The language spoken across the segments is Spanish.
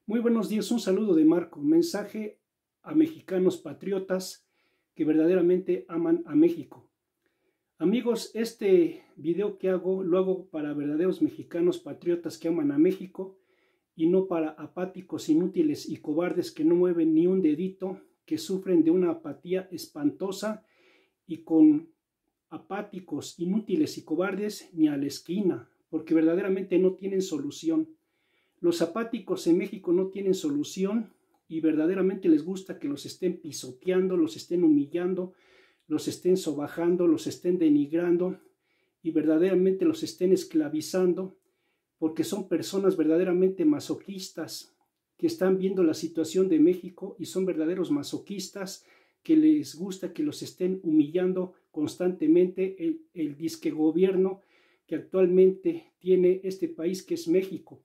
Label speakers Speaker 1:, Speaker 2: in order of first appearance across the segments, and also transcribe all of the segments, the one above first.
Speaker 1: Muy buenos días, un saludo de Marco, mensaje a mexicanos patriotas que verdaderamente aman a México. Amigos, este video que hago lo hago para verdaderos mexicanos patriotas que aman a México y no para apáticos, inútiles y cobardes que no mueven ni un dedito, que sufren de una apatía espantosa y con apáticos, inútiles y cobardes ni a la esquina, porque verdaderamente no tienen solución. Los apáticos en México no tienen solución y verdaderamente les gusta que los estén pisoteando, los estén humillando, los estén sobajando, los estén denigrando y verdaderamente los estén esclavizando, porque son personas verdaderamente masoquistas que están viendo la situación de México y son verdaderos masoquistas que les gusta que los estén humillando constantemente el disque gobierno que actualmente tiene este país, que es México.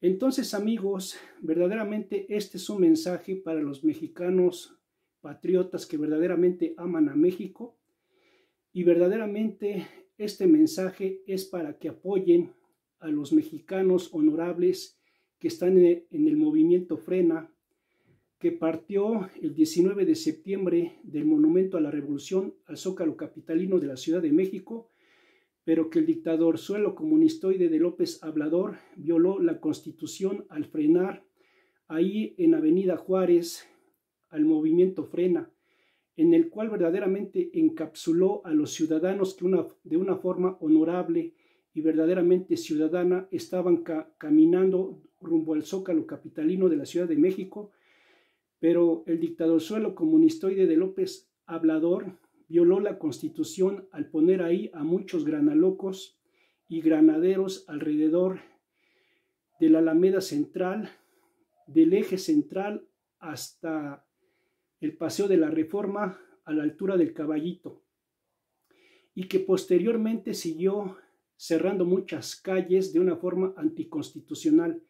Speaker 1: Entonces, amigos, verdaderamente este es un mensaje para los mexicanos patriotas que verdaderamente aman a México, y verdaderamente este mensaje es para que apoyen a los mexicanos honorables que están en el movimiento Frena, que partió el 19 de septiembre del Monumento a la Revolución al Zócalo Capitalino de la Ciudad de México, pero que el dictador suelo comunistoide de López Obrador violó la Constitución al frenar ahí en Avenida Juárez al movimiento Frena, en el cual verdaderamente encapsuló a los ciudadanos que de una forma honorable y verdaderamente ciudadana estaban caminando rumbo al Zócalo Capitalino de la Ciudad de México, pero el dictador suelo comunistoide de López Obrador violó la Constitución al poner ahí a muchos granalocos y granaderos alrededor de la Alameda Central, del eje central hasta el Paseo de la Reforma a la altura del Caballito, y que posteriormente siguió cerrando muchas calles de una forma anticonstitucional,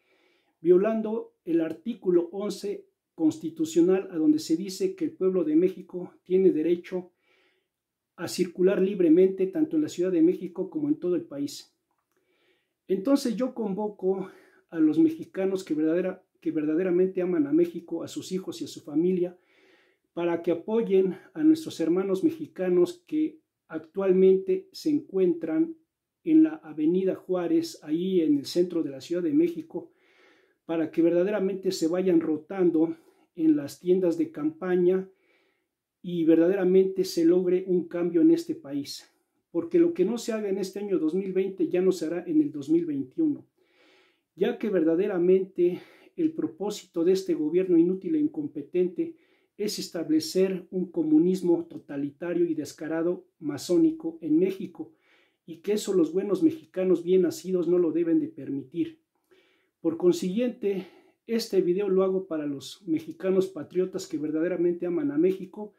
Speaker 1: violando el artículo 11 constitucional, a donde se dice que el pueblo de México tiene derecho a circular libremente tanto en la Ciudad de México como en todo el país. Entonces yo convoco a los mexicanos que verdaderamente aman a México, a sus hijos y a su familia, para que apoyen a nuestros hermanos mexicanos que actualmente se encuentran en la Avenida Juárez, ahí en el centro de la Ciudad de México, para que verdaderamente se vayan rotando en las tiendas de campaña y verdaderamente se logre un cambio en este país, porque lo que no se haga en este año 2020 ya no se hará en el 2021, ya que verdaderamente el propósito de este gobierno inútil e incompetente es establecer un comunismo totalitario y descarado masónico en México, y que eso los buenos mexicanos bien nacidos no lo deben de permitir. Por consiguiente, este video lo hago para los mexicanos patriotas que verdaderamente aman a México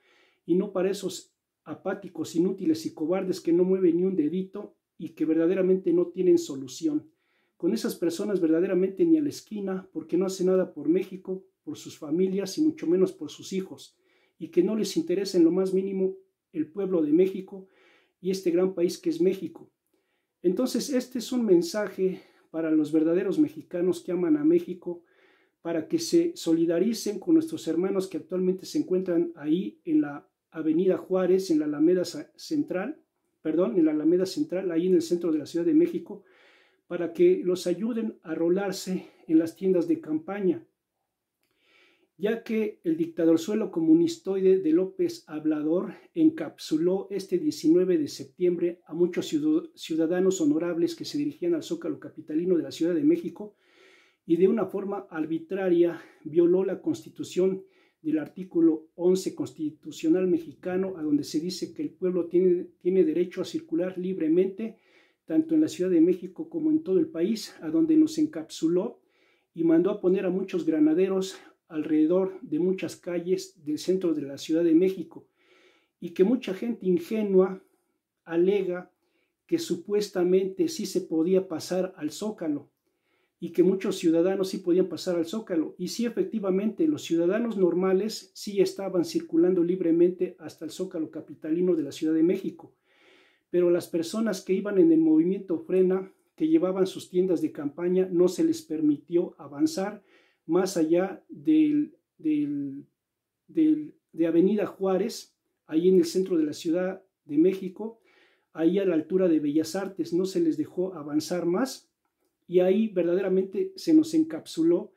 Speaker 1: y no para esos apáticos, inútiles y cobardes que no mueven ni un dedito y que verdaderamente no tienen solución. Con esas personas verdaderamente ni a la esquina, porque no hacen nada por México, por sus familias y mucho menos por sus hijos, y que no les interesa en lo más mínimo el pueblo de México y este gran país que es México. Entonces este es un mensaje para los verdaderos mexicanos que aman a México, para que se solidaricen con nuestros hermanos que actualmente se encuentran ahí en la Avenida Juárez, en la Alameda Central, ahí en el centro de la Ciudad de México, para que los ayuden a rolarse en las tiendas de campaña, ya que el dictador suelo comunistoide de López Obrador encapsuló este 19 de septiembre a muchos ciudadanos honorables que se dirigían al Zócalo Capitalino de la Ciudad de México y de una forma arbitraria violó la Constitución del artículo 11 constitucional mexicano, a donde se dice que el pueblo tiene derecho a circular libremente tanto en la Ciudad de México como en todo el país, a donde nos encapsuló y mandó a poner a muchos granaderos alrededor de muchas calles del centro de la Ciudad de México, y que mucha gente ingenua alega que supuestamente sí se podía pasar al Zócalo y que muchos ciudadanos sí podían pasar al Zócalo, y sí, efectivamente los ciudadanos normales sí estaban circulando libremente hasta el Zócalo Capitalino de la Ciudad de México, pero las personas que iban en el movimiento Frena, que llevaban sus tiendas de campaña no se les permitió avanzar más allá de Avenida Juárez, ahí en el centro de la Ciudad de México, ahí a la altura de Bellas Artes, no se les dejó avanzar más y ahí verdaderamente se nos encapsuló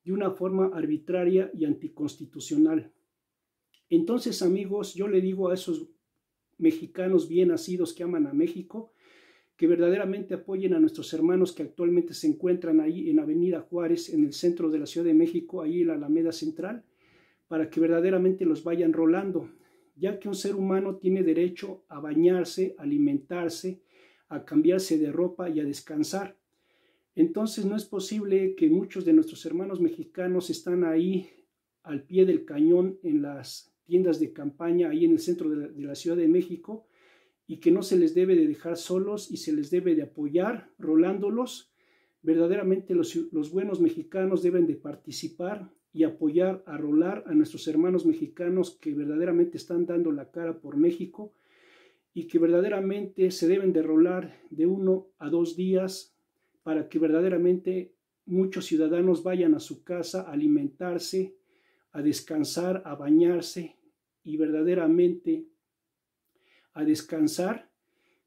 Speaker 1: de una forma arbitraria y anticonstitucional. Entonces, amigos, yo le digo a esos mexicanos bien nacidos que aman a México, que verdaderamente apoyen a nuestros hermanos que actualmente se encuentran ahí en Avenida Juárez, en el centro de la Ciudad de México, ahí en la Alameda Central, para que verdaderamente los vayan rolando, ya que un ser humano tiene derecho a bañarse, a alimentarse, a cambiarse de ropa y a descansar. Entonces no es posible que muchos de nuestros hermanos mexicanos están ahí al pie del cañón en las tiendas de campaña, ahí en el centro de la Ciudad de México, y que no se les debe de dejar solos y se les debe de apoyar rolándolos. Verdaderamente los buenos mexicanos deben de participar y apoyar a rolar a nuestros hermanos mexicanos que verdaderamente están dando la cara por México y que verdaderamente se deben de rolar de 1 a 2 días para que verdaderamente muchos ciudadanos vayan a su casa a alimentarse, a descansar, a bañarse y verdaderamente a descansar,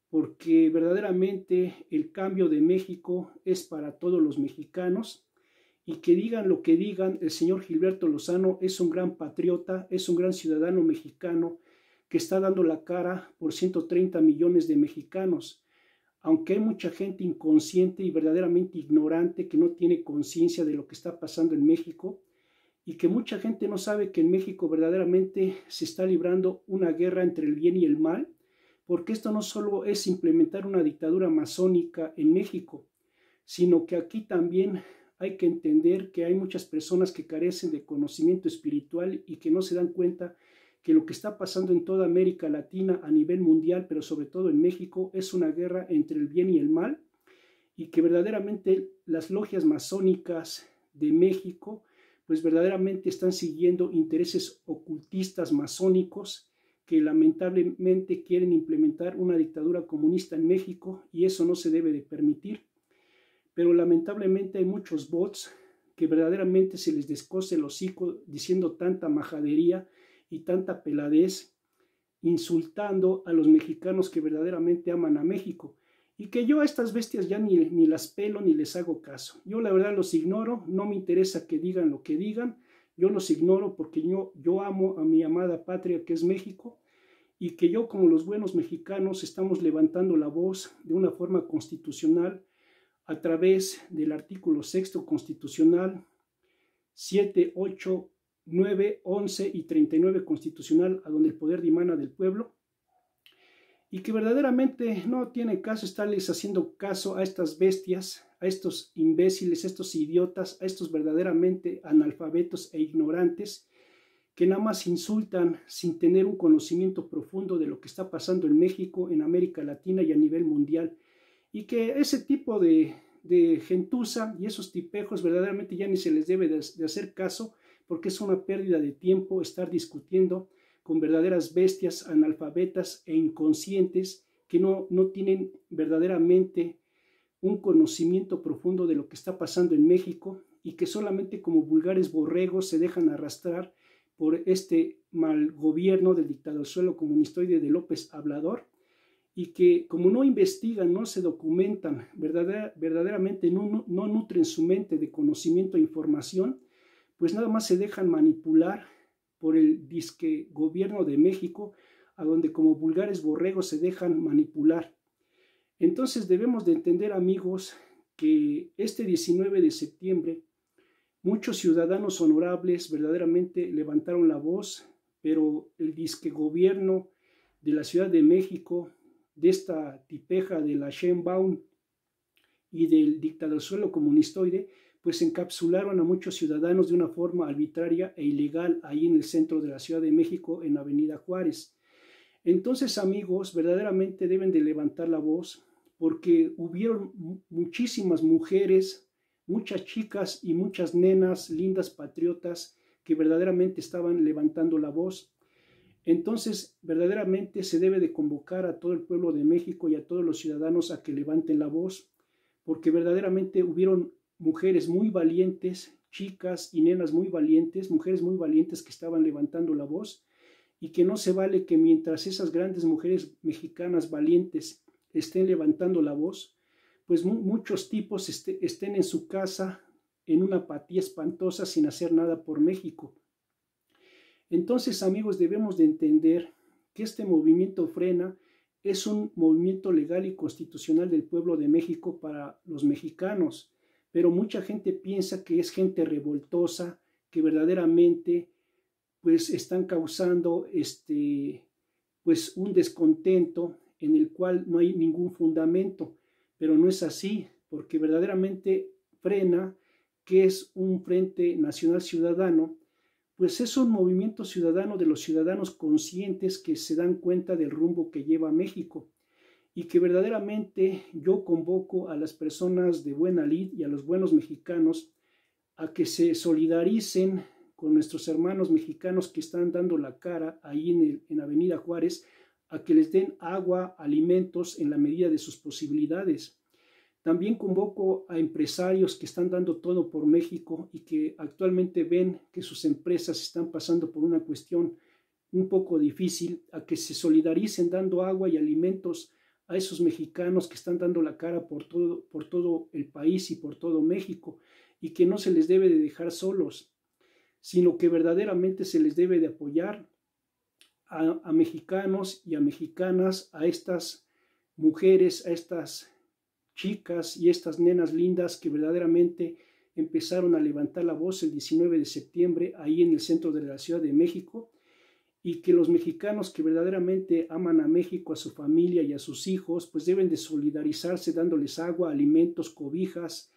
Speaker 1: porque verdaderamente el cambio de México es para todos los mexicanos. Y que digan lo que digan, el señor Gilberto Lozano es un gran patriota, es un gran ciudadano mexicano que está dando la cara por 130 millones de mexicanos. Aunque hay mucha gente inconsciente y verdaderamente ignorante que no tiene conciencia de lo que está pasando en México y que mucha gente no sabe que en México verdaderamente se está librando una guerra entre el bien y el mal, porque esto no solo es implementar una dictadura masónica en México, sino que aquí también hay que entender que hay muchas personas que carecen de conocimiento espiritual y que no se dan cuenta que lo que está pasando en toda América Latina a nivel mundial, pero sobre todo en México, es una guerra entre el bien y el mal, y que verdaderamente las logias masónicas de México, pues verdaderamente están siguiendo intereses ocultistas masónicos que lamentablemente quieren implementar una dictadura comunista en México, y eso no se debe de permitir. Pero lamentablemente hay muchos bots que verdaderamente se les descose el hocico diciendo tanta majadería y tanta peladez, insultando a los mexicanos que verdaderamente aman a México. Y que yo a estas bestias ya ni las pelo ni les hago caso. Yo la verdad los ignoro, no me interesa que digan lo que digan, yo los ignoro porque yo amo a mi amada patria que es México, y que yo como los buenos mexicanos estamos levantando la voz de una forma constitucional a través del artículo 6º constitucional, 7, 8, 9, 11 y 39 constitucional, a donde el poder dimana del pueblo, y que verdaderamente no tiene caso estarles haciendo caso a estas bestias, a estos imbéciles, a estos idiotas, a estos verdaderamente analfabetos e ignorantes, que nada más insultan sin tener un conocimiento profundo de lo que está pasando en México, en América Latina y a nivel mundial. Y que ese tipo de gentuza y esos tipejos verdaderamente ya ni se les debe de hacer caso, porque es una pérdida de tiempo estar discutiendo con verdaderas bestias analfabetas e inconscientes que no tienen verdaderamente un conocimiento profundo de lo que está pasando en México y que solamente como vulgares borregos se dejan arrastrar por este mal gobierno del dictadorzuelo comunistoide de López Obrador, y que como no investigan, no se documentan, verdaderamente no nutren su mente de conocimiento e información, pues nada más se dejan manipular por el disque gobierno de México, a donde como vulgares borregos se dejan manipular. Entonces debemos de entender, amigos, que este 19 de septiembre muchos ciudadanos honorables verdaderamente levantaron la voz, pero el disque gobierno de la Ciudad de México, de esta tipeja de la Sheinbaum y del dictadorzuelo comunistoide, pues encapsularon a muchos ciudadanos de una forma arbitraria e ilegal ahí en el centro de la Ciudad de México, en Avenida Juárez. Entonces, amigos, verdaderamente deben de levantar la voz, porque hubieron muchísimas mujeres, muchas chicas y muchas nenas lindas patriotas que verdaderamente estaban levantando la voz. Entonces, verdaderamente se debe de convocar a todo el pueblo de México y a todos los ciudadanos a que levanten la voz, porque verdaderamente hubieron mujeres muy valientes, chicas y nenas muy valientes, mujeres muy valientes que estaban levantando la voz, y que no se vale que mientras esas grandes mujeres mexicanas valientes estén levantando la voz, pues muchos tipos estén en su casa en una apatía espantosa sin hacer nada por México. Entonces, amigos, debemos de entender que este movimiento Frena es un movimiento legal y constitucional del pueblo de México para los mexicanos, pero mucha gente piensa que es gente revoltosa, que verdaderamente pues están causando pues un descontento en el cual no hay ningún fundamento, pero no es así, porque verdaderamente Frena, que es un Frente Nacional Ciudadano, pues es un movimiento ciudadano de los ciudadanos conscientes que se dan cuenta del rumbo que lleva México, y que verdaderamente yo convoco a las personas de buena lid y a los buenos mexicanos a que se solidaricen con nuestros hermanos mexicanos que están dando la cara ahí en Avenida Juárez, a que les den agua, alimentos en la medida de sus posibilidades. También convoco a empresarios que están dando todo por México y que actualmente ven que sus empresas están pasando por una cuestión un poco difícil, a que se solidaricen dando agua y alimentos a esos mexicanos que están dando la cara por todo el país y por todo México, y que no se les debe de dejar solos, sino que verdaderamente se les debe de apoyar a mexicanos y a mexicanas, a estas mujeres, a estas chicas y estas nenas lindas que verdaderamente empezaron a levantar la voz el 19 de septiembre ahí en el centro de la Ciudad de México, y que los mexicanos que verdaderamente aman a México, a su familia y a sus hijos, pues deben de solidarizarse dándoles agua, alimentos, cobijas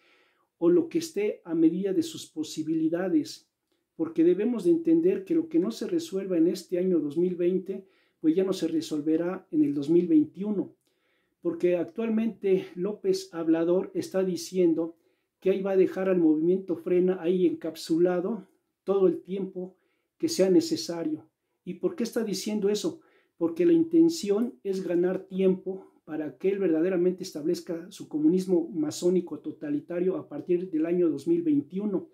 Speaker 1: o lo que esté a medida de sus posibilidades, porque debemos de entender que lo que no se resuelva en este año 2020, pues ya no se resolverá en el 2021, porque actualmente López Obrador está diciendo que ahí va a dejar al movimiento Frena ahí encapsulado todo el tiempo que sea necesario. ¿Y por qué está diciendo eso? Porque la intención es ganar tiempo para que él verdaderamente establezca su comunismo masónico totalitario a partir del año 2021,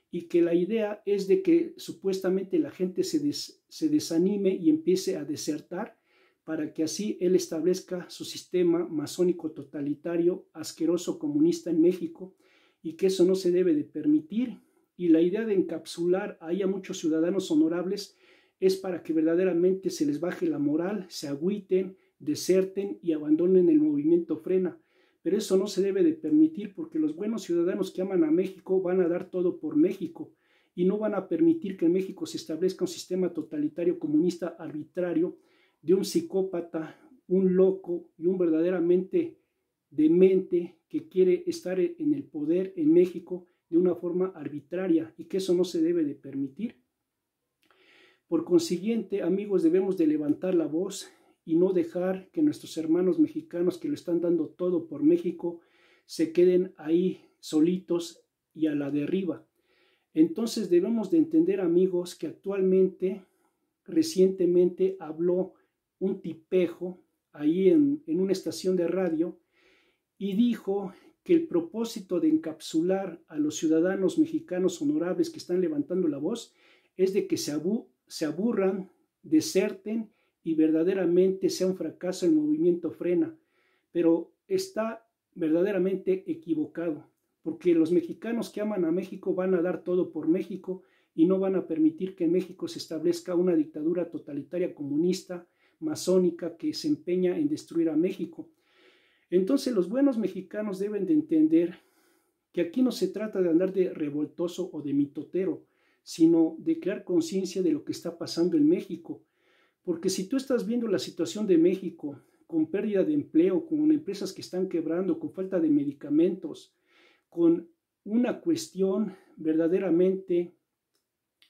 Speaker 1: y que la idea es de que supuestamente la gente se desanime y empiece a desertar, para que así él establezca su sistema masónico totalitario, asqueroso, comunista en México, y que eso no se debe de permitir. Y la idea de encapsular ahí a muchos ciudadanos honorables es para que verdaderamente se les baje la moral, se agüiten, deserten y abandonen el movimiento Frena. Pero eso no se debe de permitir, porque los buenos ciudadanos que aman a México van a dar todo por México y no van a permitir que en México se establezca un sistema totalitario comunista arbitrario de un psicópata, un loco y un verdaderamente demente que quiere estar en el poder en México de una forma arbitraria, y que eso no se debe de permitir. Por consiguiente, amigos, debemos de levantar la voz y no dejar que nuestros hermanos mexicanos que lo están dando todo por México se queden ahí solitos y a la derriba. Entonces debemos de entender, amigos, que recientemente habló un tipejo ahí en una estación de radio y dijo que el propósito de encapsular a los ciudadanos mexicanos honorables que están levantando la voz es de que se aburran, deserten y verdaderamente sea un fracaso el movimiento Frena. Pero está verdaderamente equivocado, porque los mexicanos que aman a México van a dar todo por México y no van a permitir que en México se establezca una dictadura totalitaria comunista, masónica, que se empeña en destruir a México. Entonces los buenos mexicanos deben de entender que aquí no se trata de andar de revoltoso o de mitotero, sino de crear conciencia de lo que está pasando en México. Porque si tú estás viendo la situación de México con pérdida de empleo, con empresas que están quebrando, con falta de medicamentos, con una cuestión verdaderamente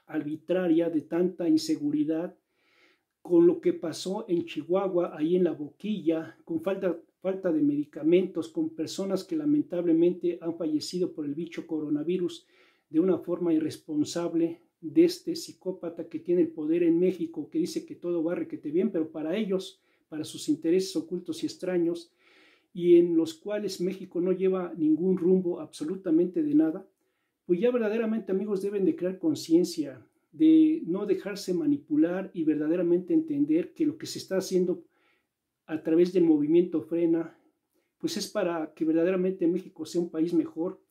Speaker 1: arbitraria de tanta inseguridad, con lo que pasó en Chihuahua, ahí en La Boquilla, con falta de medicamentos, con personas que lamentablemente han fallecido por el bicho coronavirus de una forma irresponsable, de este psicópata que tiene el poder en México, que dice que todo va requete bien, pero para ellos, para sus intereses ocultos y extraños, y en los cuales México no lleva ningún rumbo absolutamente de nada, pues ya verdaderamente, amigos, deben de crear conciencia, de no dejarse manipular y verdaderamente entender que lo que se está haciendo a través del movimiento Frena, pues es para que verdaderamente México sea un país mejor,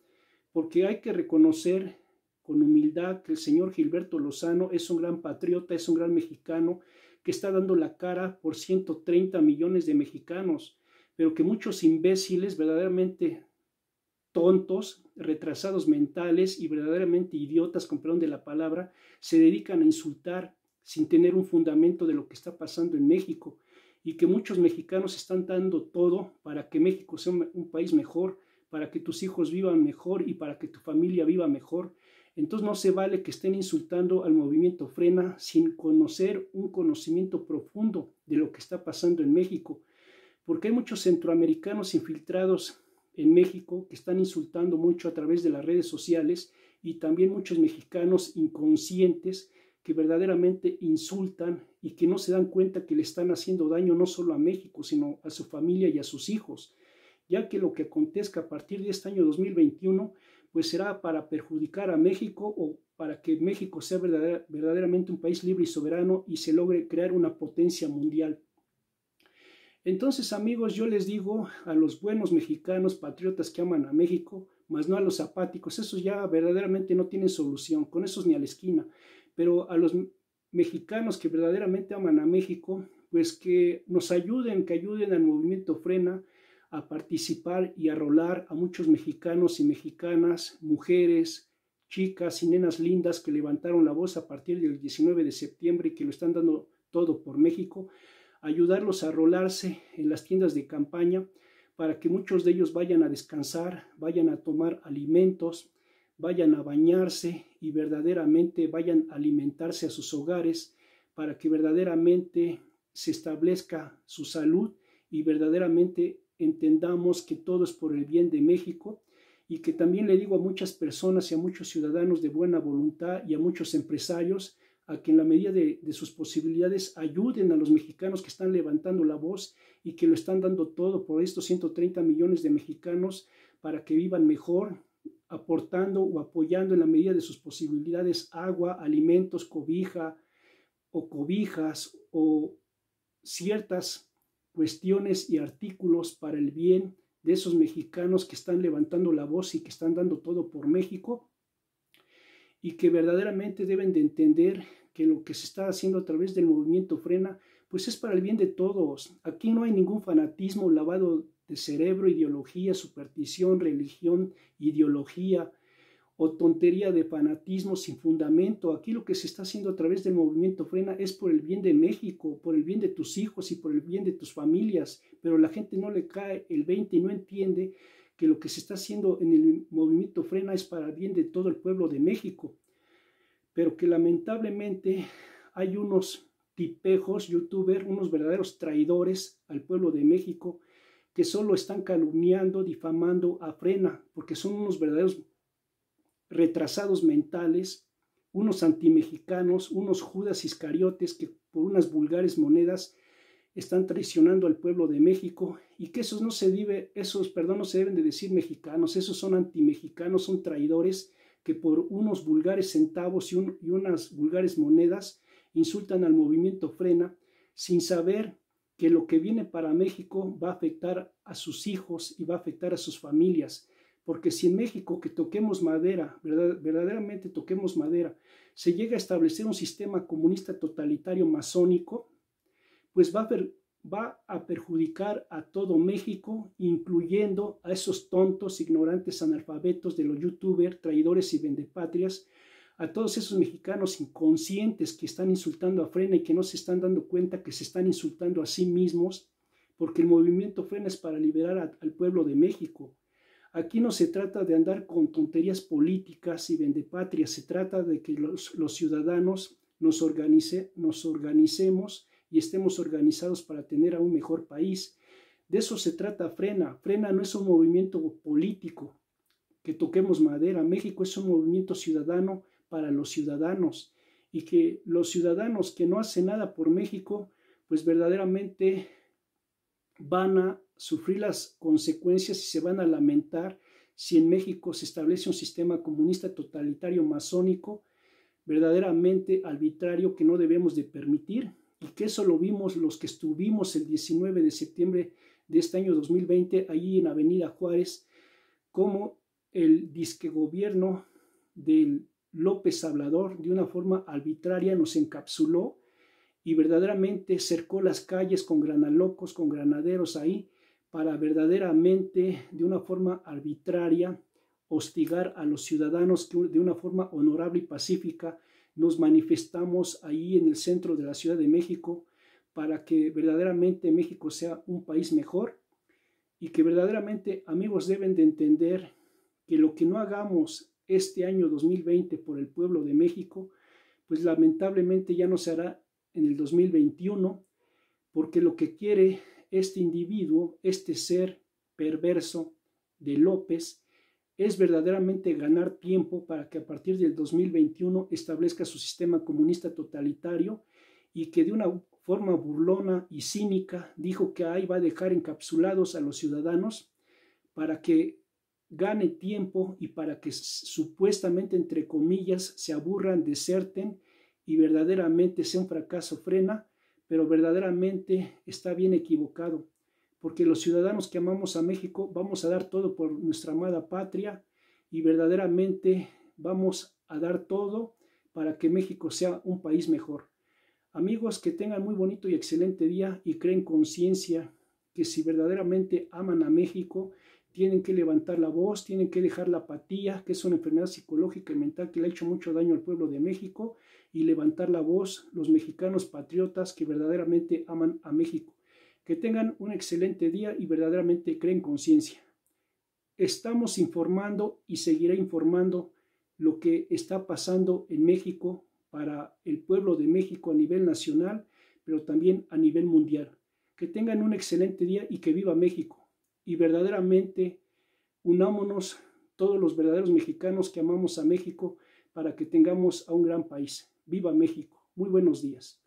Speaker 1: porque hay que reconocer con humildad que el señor Gilberto Lozano es un gran patriota, es un gran mexicano, que está dando la cara por 130 millones de mexicanos, pero que muchos imbéciles verdaderamente tontos, retrasados mentales y verdaderamente idiotas, con perdón de la palabra, se dedican a insultar sin tener un fundamento de lo que está pasando en México, y que muchos mexicanos están dando todo para que México sea un país mejor, para que tus hijos vivan mejor y para que tu familia viva mejor. Entonces no se vale que estén insultando al movimiento Frena sin conocer un conocimiento profundo de lo que está pasando en México, porque hay muchos centroamericanos infiltrados en México que están insultando mucho a través de las redes sociales, y también muchos mexicanos inconscientes que verdaderamente insultan y que no se dan cuenta que le están haciendo daño no solo a México, sino a su familia y a sus hijos, ya que lo que acontezca a partir de este año 2021 pues será para perjudicar a México o para que México sea verdaderamente un país libre y soberano y se logre crear una potencia mundial. Entonces, amigos, yo les digo a los buenos mexicanos patriotas que aman a México, más no a los apáticos, esos ya verdaderamente no tienen solución, con esos ni a la esquina, pero a los mexicanos que verdaderamente aman a México, pues que nos ayuden, que ayuden al movimiento Frena a participar y a rolar a muchos mexicanos y mexicanas, mujeres, chicas y nenas lindas que levantaron la voz a partir del 19 de septiembre y que lo están dando todo por México, ayudarlos a rolarse en las tiendas de campaña para que muchos de ellos vayan a descansar, vayan a tomar alimentos, vayan a bañarse y verdaderamente vayan a alimentarse a sus hogares para que verdaderamente se establezca su salud y verdaderamente entendamos que todo es por el bien de México. Y que también le digo a muchas personas y a muchos ciudadanos de buena voluntad y a muchos empresarios a que en la medida de sus posibilidades ayuden a los mexicanos que están levantando la voz y que lo están dando todo por estos 130 millones de mexicanos para que vivan mejor, aportando o apoyando en la medida de sus posibilidades agua, alimentos, cobija o cobijas o ciertas cuestiones y artículos para el bien de esos mexicanos que están levantando la voz y que están dando todo por México, y que verdaderamente deben de entender que lo que se está haciendo a través del movimiento Frena, pues es para el bien de todos. Aquí no hay ningún fanatismo, lavado de cerebro, ideología, superstición, religión, ideología o tontería de fanatismo sin fundamento. Aquí lo que se está haciendo a través del movimiento Frena es por el bien de México, por el bien de tus hijos y por el bien de tus familias, pero la gente no le cae el 20 y no entiende que lo que se está haciendo en el movimiento Frena es para el bien de todo el pueblo de México, pero que lamentablemente hay unos tipejos, youtubers, unos verdaderos traidores al pueblo de México que solo están calumniando, difamando a Frena, porque son unos verdaderos retrasados mentales, unos antimexicanos, unos Judas Iscariotes que por unas vulgares monedas están traicionando al pueblo de México, y que esos no se deben de decir mexicanos, esos son antimexicanos, son traidores que por unos vulgares centavos y unas vulgares monedas insultan al movimiento Frena sin saber que lo que viene para México va a afectar a sus hijos y va a afectar a sus familias. Porque si en México, que toquemos madera, verdaderamente toquemos madera, se llega a establecer un sistema comunista totalitario masónico, pues va a perjudicar a todo México, incluyendo a esos tontos, ignorantes, analfabetos de los youtubers, traidores y vendepatrias, a todos esos mexicanos inconscientes que están insultando a Frena y que no se están dando cuenta que se están insultando a sí mismos, porque el movimiento Frena es para liberar al pueblo de México. Aquí no se trata de andar con tonterías políticas y vendepatrias, se trata de que los ciudadanos nos organicemos y estemos organizados para tener a un mejor país. De eso se trata Frena. Frena no es un movimiento político, que toquemos madera. México es un movimiento ciudadano para los ciudadanos, y que los ciudadanos que no hacen nada por México, pues verdaderamente van a sufrir las consecuencias y se van a lamentar si en México se establece un sistema comunista totalitario masónico verdaderamente arbitrario que no debemos de permitir, y que eso lo vimos los que estuvimos el 19 de septiembre de este año 2020 allí en Avenida Juárez, como el disque gobierno del López Obrador de una forma arbitraria nos encapsuló y verdaderamente cercó las calles con granalocos, con granaderos ahí, para verdaderamente de una forma arbitraria hostigar a los ciudadanos que de una forma honorable y pacífica nos manifestamos ahí en el centro de la Ciudad de México para que verdaderamente México sea un país mejor, y que verdaderamente, amigos, deben de entender que lo que no hagamos este año 2020 por el pueblo de México, pues lamentablemente ya no se hará en el 2021, porque lo que quiere este individuo, este ser perverso de López, es verdaderamente ganar tiempo para que a partir del 2021 establezca su sistema comunista totalitario, y que de una forma burlona y cínica dijo que ahí va a dejar encapsulados a los ciudadanos para que gane tiempo y para que supuestamente, entre comillas, se aburran, deserten y verdaderamente sea un fracaso frena, pero verdaderamente está bien equivocado, porque los ciudadanos que amamos a México vamos a dar todo por nuestra amada patria y verdaderamente vamos a dar todo para que México sea un país mejor. Amigos, que tengan muy bonito y excelente día y creen conciencia que si verdaderamente aman a México, tienen que levantar la voz, tienen que dejar la apatía, que es una enfermedad psicológica y mental que le ha hecho mucho daño al pueblo de México, y levantar la voz los mexicanos patriotas que verdaderamente aman a México. Que tengan un excelente día y verdaderamente creen conciencia. Estamos informando y seguiré informando lo que está pasando en México para el pueblo de México a nivel nacional, pero también a nivel mundial. Que tengan un excelente día y que viva México. Y verdaderamente unámonos todos los verdaderos mexicanos que amamos a México para que tengamos a un gran país. ¡Viva México! Muy buenos días.